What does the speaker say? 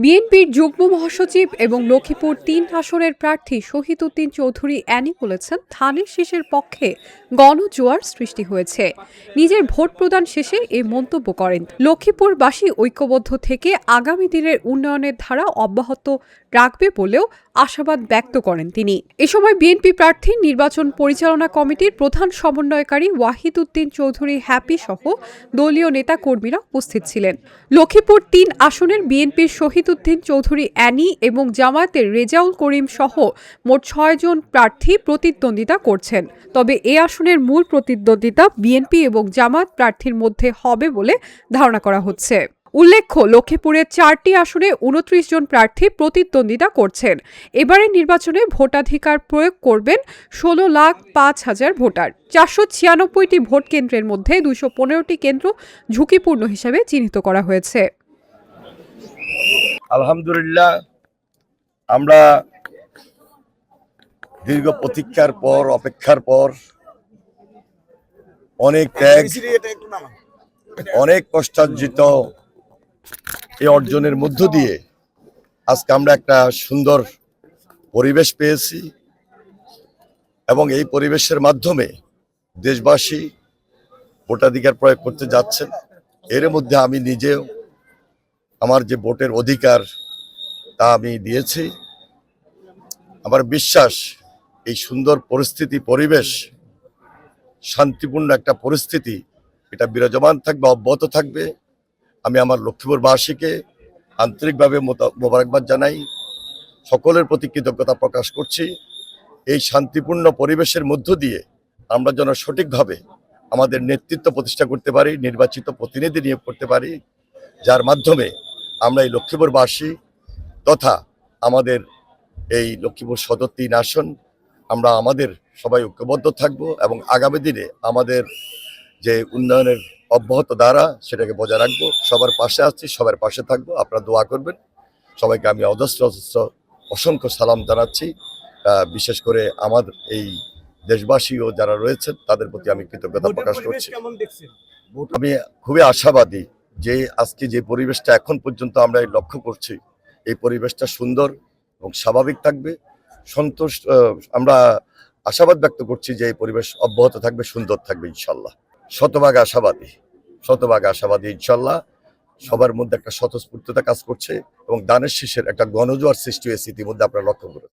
বিএনপির যুগ্ম মহাসচিব এবং লক্ষ্মীপুর ৩ আসনের প্রার্থী শহীদ উদ্দিন চৌধুরী অ্যানি বলেছেন, ধানের শীষের পক্ষে গণজোয়ার সৃষ্টি হয়েছে। নিজের ভোট প্রদান শেষে এই মন্তব্য করেন। লক্ষ্মীপুরবাসী ঐক্যবদ্ধ থেকে আগামী দিনের উন্নয়নের ধারা অব্যাহত রাখবে বলেও আশাবাদ ব্যক্ত করেন তিনি। এ সময় বিএনপি প্রার্থী নির্বাচন পরিচালনা কমিটির প্রধান সমন্বয়কারী ওয়াহিদ উদ্দিন চৌধুরী হ্যাপি সহ দলীয় নেতাকর্মীরা উপস্থিত ছিলেন। লক্ষ্মীপুর ৩ আসনের বিএনপির শহীদ উদ্দিন চৌধুরী অ্যানি এবং জামায়াতের রেজাউল করিম সহ মোট ৬ জন প্রার্থী প্রতিদ্বন্দ্বিতা করছেন। তবে এ আসনের মূল প্রতিদ্বন্দ্বিতা বিএনপি এবং জামায়াত প্রার্থীর মধ্যে হবে বলে ধারণা করা হচ্ছে। উল্লেখ্য, লক্ষ্মীপুরের ৪টি আসনে ২৯ জন প্রার্থী প্রতিদ্বন্দ্বিতা করছেন। এবারের নির্বাচনে ভোটাধিকার প্রয়োগ করবেন ১৬,০৫,০০০ ভোটার। ৪৯৬টি ভোট কেন্দ্রের মধ্যে ২১৫টি কেন্দ্র ঝুঁকিপূর্ণ হিসেবে চিহ্নিত করা হয়েছে। আলহামদুলিল্লাহ, আমরা দীর্ঘ প্রতীক্ষার পর, অপেক্ষার পর, অনেক ত্যাগ, অনেক কষ্টার্জিত এই অর্জনের মধ্য দিয়ে আজকে আমরা একটা সুন্দর পরিবেশ পেয়েছি এবং এই পরিবেশের মাধ্যমে দেশবাসী ভোটাধিকার প্রয়োগ করতে যাচ্ছেন। এর মধ্যে আমি নিজেও আমার যে ভোটের অধিকার তা আমি দিয়েছি। আমার বিশ্বাস এই সুন্দর পরিস্থিতি, পরিবেশ, শান্তিপূর্ণ একটা পরিস্থিতি এটা বিরাজমান থাকবে, অব্যাহত থাকবে। আমি আমার লক্ষ্মীপুরবাসীকে আন্তরিকভাবে মোবারকবাদ জানাই, সকলের প্রতি কৃতজ্ঞতা প্রকাশ করছি। এই শান্তিপূর্ণ পরিবেশের মধ্য দিয়ে আমরা যেন সঠিকভাবে আমাদের নেতৃত্ব প্রতিষ্ঠা করতে পারি, নির্বাচিত প্রতিনিধি নিয়োগ করতে পারি, যার মাধ্যমে আমরা এই লক্ষ্মীপুরবাসী তথা আমাদের এই লক্ষ্মীপুর সদর ৩ আসন আমরা আমাদের সবাই ঐক্যবদ্ধ থাকব এবং আগামী দিনে আমাদের যে উন্নয়নের অব্যাহত ধারা সেটাকে বজায় রাখবো। সবার পাশে আছি, সবার পাশে থাকবো। আপনারা দোয়া করবেন। সবাইকে আমি অজস্র অসংখ্য সালাম জানাচ্ছি। বিশেষ করে আমার এই দেশবাসী ও যারা রয়েছেন তাদের প্রতি আমি কৃতজ্ঞতা প্রকাশ করছি। আমি খুবই আশাবাদী যে আজকে যে পরিবেশটা এখন পর্যন্ত আমরা লক্ষ্য করছি, এই পরিবেশটা সুন্দর এবং স্বাভাবিক থাকবে। আমরা আশাবাদ ব্যক্ত করছি যে এই পরিবেশ অব্যাহত থাকবে, সুন্দর থাকবে ইনশাল্লাহ। শতভাগ আশাবাদী ইনশাল্লাহ। সবার মধ্যে একটা স্বতঃস্ফূর্ততা কাজ করছে এবং দানের শীষের একটা গণজোয়ার সৃষ্টি হয়েছে ইতিমধ্যে আপনারা লক্ষ্য করুন।